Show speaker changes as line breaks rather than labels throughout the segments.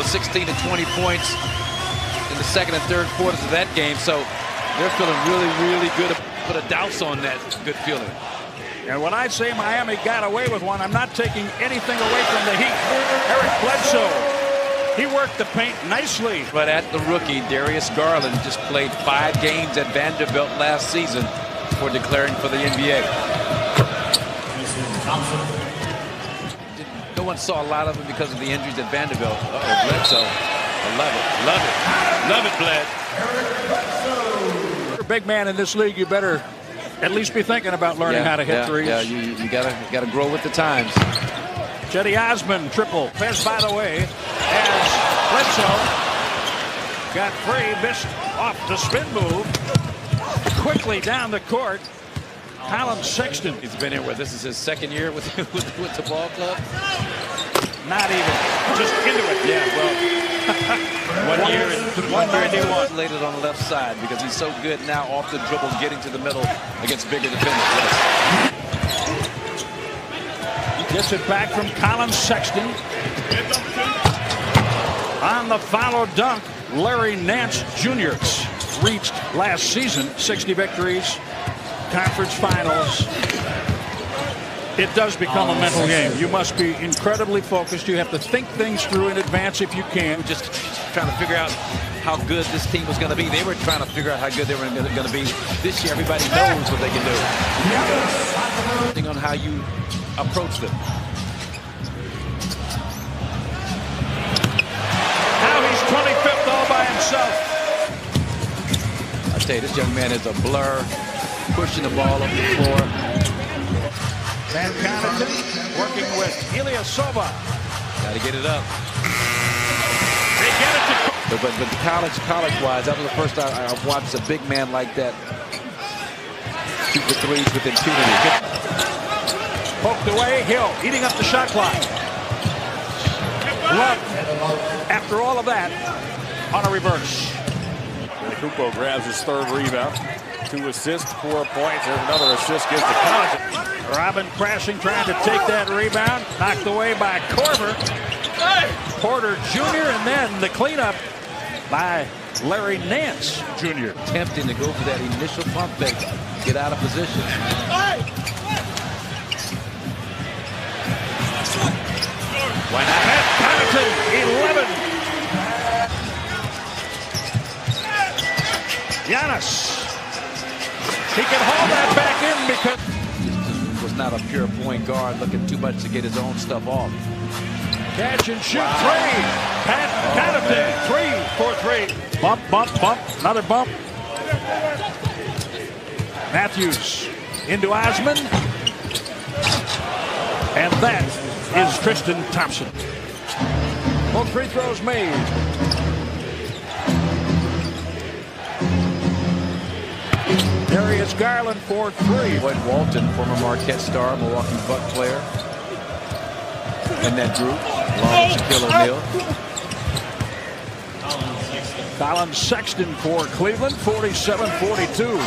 16 to 20 points in the second and third quarters of that game. So they're feeling really, really good. Put a douse on that good feeling.
And when I say Miami got away with one, I'm not taking anything away from the Heat. Eric Bledsoe, he worked the paint nicely.
But at the rookie, Darius Garland just played 5 games at Vanderbilt last season before declaring for the NBA. No one saw a lot of him because of the injuries at Vanderbilt. Bledsoe. I love it. Love it. Love it, Bled.
You're a big man in this league. You better at least be thinking about learning how to hit threes.
Yeah, you gotta grow with the times.
Cedi Osman triple. Fez, by the way, as Bledsoe got free, missed off the spin move. Quickly down the court. Colin Sexton.
He's been here where this is his second year with the ball club.
Not even. Just into it.
Yeah, well, one year and they laid it on the left side because he's so good now off the dribble, getting to the middle against bigger defenders.
He gets it back from Colin Sexton. On the follow dunk, Larry Nance Jr. reached last season 60 victories. Conference finals. It does become a mental game. You must be incredibly focused. You have to think things through in advance if you can.
Just trying to figure out how good this team was going to be. They were trying to figure out how good they were going to be. This year, everybody knows what they can do. Depending on how you approach them.
Now he's 25th all by himself.
I tell you, this young man is a blur. Pushing the ball up the floor.
Van Connaughton working with Ilyasova.
Got to get it up.
They get it to...
But college-wise, that was the first time I've watched a big man like that shoot the threes with impunity.
Poked away, Hill eating up the shot clock. Love, after all of that, on a reverse.
Kupo grabs his third rebound. 2 assists, 4 points. There's another assist, gives to Connaughton.
Robin crashing, trying to take that rebound. Knocked away by Korver. Porter Jr. and then the cleanup by Larry Nance Jr.
Attempting to go for that initial pump fake. Get out of position.
Why not? Connaughton, 11. Giannis. He can haul that back in because
was not a pure point guard looking too much to get his own stuff off.
Catch and shoot three. Pat Connaughton, 3 for 3. Bump, bump, bump. Another bump. Matthews into Osman. And that is Tristan Thompson. Both free throws made. Darius Garland for 3.
Boyd Walton, former Marquette star, Milwaukee Buck player. In that group, along with Shaquille O'Neal.
Colin Sexton for Cleveland, 47-42.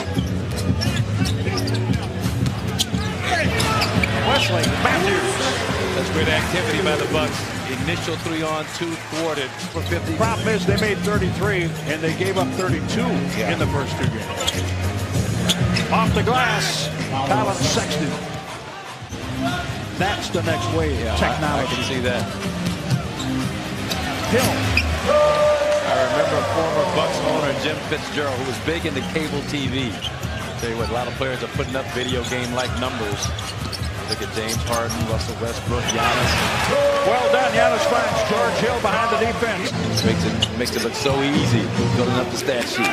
Wesley Matthews.
That's great activity by the Bucks. Initial 3-on-2 thwarted for 50.
Problem is they made 33 and they gave up 32 in the first 2 games. Off the glass, Colin Sexton. That's the next wave. Technology.
I can see that.
Hill.
I remember former Bucks owner Jim Fitzgerald, who was big into cable TV. I'll tell you what, a lot of players are putting up video game-like numbers. Look at James Harden, Russell Westbrook, Giannis.
Well done. Giannis finds George Hill behind the defense.
Makes it look so easy building up the stat sheet.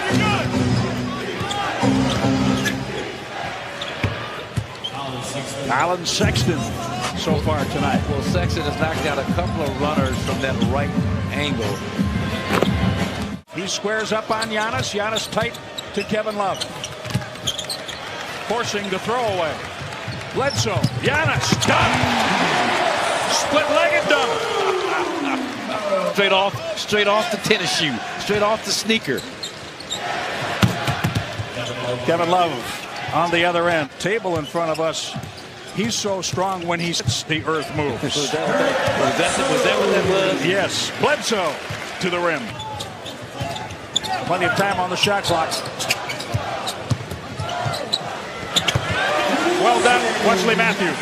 Colin Sexton so far tonight.
Well, Sexton has knocked out a couple of runners from that right angle.
He squares up on Giannis. Giannis tight to Kevin Love. Forcing the throwaway. Bledsoe. Giannis. Done. Split-legged dunk.
Straight off the tennis shoe. Straight off the sneaker.
Kevin Love on the other end. Table in front of us He's so strong when he hits, the earth moves.
Was that what that was?
Yes. Bledsoe to the rim. Plenty of time on the shot clock. Well done, Wesley Matthews.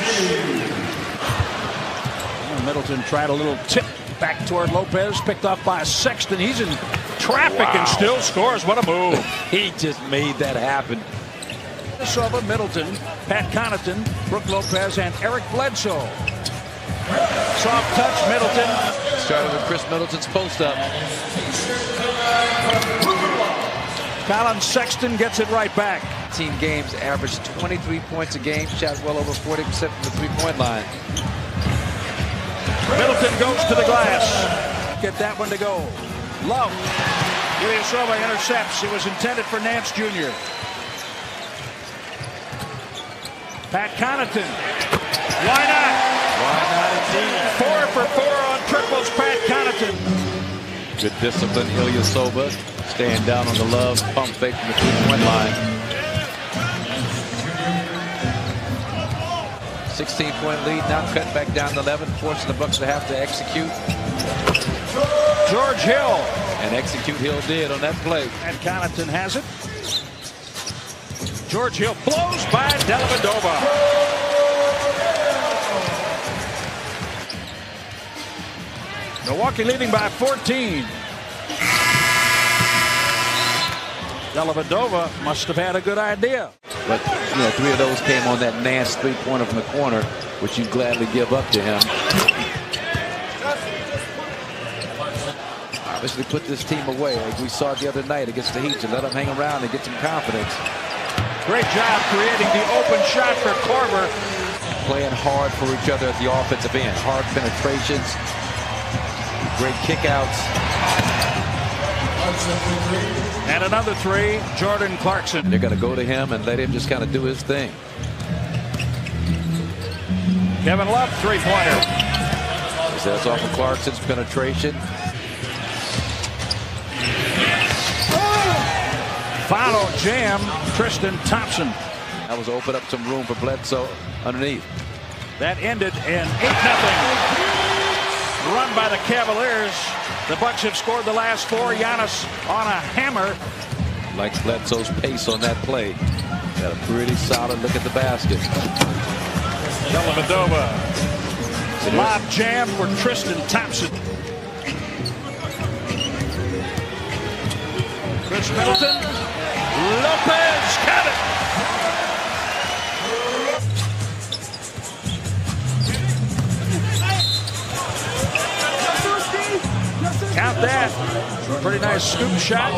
Middleton tried a little tip back toward Lopez, picked off by Sexton. He's in traffic and still scores. What a move.
He just made that happen.
Silva, Middleton, Pat Connaughton, Brook Lopez, and Eric Bledsoe. Soft touch, Middleton.
Started with Chris Middleton's post up.
Colin Sexton gets it right back.
18 games, averaged 23 points a game, shot well over 40% from the three-point line.
Middleton goes to the glass. Get that one to go. Love. Ilyasova intercepts. It was intended for Nance Jr. Pat Connaughton. Why not?
Why not indeed?
4 for 4 on triples, Pat Connaughton.
Good discipline, Ilyasova. Staying down on the love, pump fake from the three-point line. 16-point lead, now cut back down to 11, forcing the Bucks to have to execute.
George Hill.
And execute Hill did on that play.
And Connaughton has it. George Hill blows by Dellavedova. Milwaukee leading by 14. Dellavedova must have had a good idea.
But, you know, 3 of those came on that Nance three-pointer from the corner, which you gladly give up to him. Obviously put this team away, like we saw the other night against the Heat, to let them hang around and get some confidence.
Great job creating the open shot for Korver.
Playing hard for each other at the offensive end. Hard penetrations, great kickouts.
And another 3, Jordan Clarkson.
They're going to go to him and let him just kind of do his thing.
Kevin Love, three-pointer.
That's off of Clarkson's penetration.
Follow jam, Tristan Thompson.
That was open up some room for Bledsoe underneath.
That ended in 8-0. Run by the Cavaliers. The Bucks have scored the last 4. Giannis on a hammer.
Like Bledsoe's pace on that play. Got a pretty solid look at the basket.
Dellavedova. Lob jam for Tristan Thompson. Chris Middleton. Lopez got it. Count that. Pretty nice scoop shot.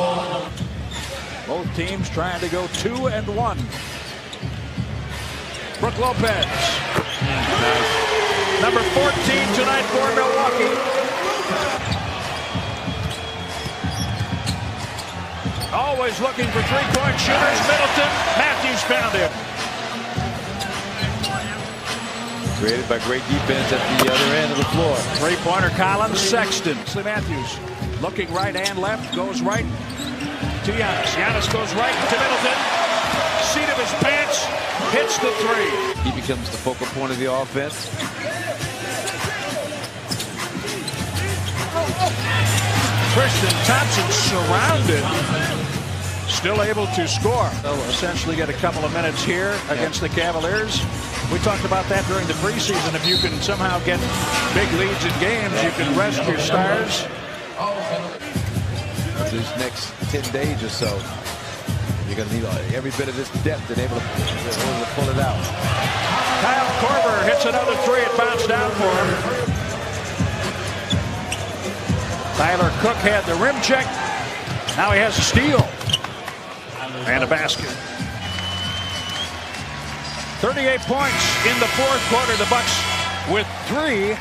Both teams trying to go 2-1. Brook Lopez. Number 14 tonight for Milwaukee. Always looking for three-point shooters. Middleton. Matthews found him.
Created by great defense at the other end of the floor.
Three-pointer Colin Sexton. Matthews looking right and left. Goes right to Giannis. Giannis goes right to Middleton. Seat of his pants. Hits the 3.
He becomes the focal point of the offense.
Tristan Thompson surrounded. Still able to score. They'll essentially get a couple of minutes here against the Cavaliers. We talked about that during the preseason. If you can somehow get big leads in games, you can rest your stars.
These next 10 days or so, you're going to need every bit of this depth and able to pull it out.
Kyle Korver hits another 3. It bounced down for him. Tyler Cook had the rim check. Now he has a steal and a basket. 38 points in the fourth quarter. The Bucks with 3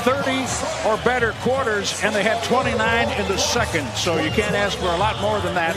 30 or better quarters, and they had 29 in the second. So you can't ask for a lot more than that.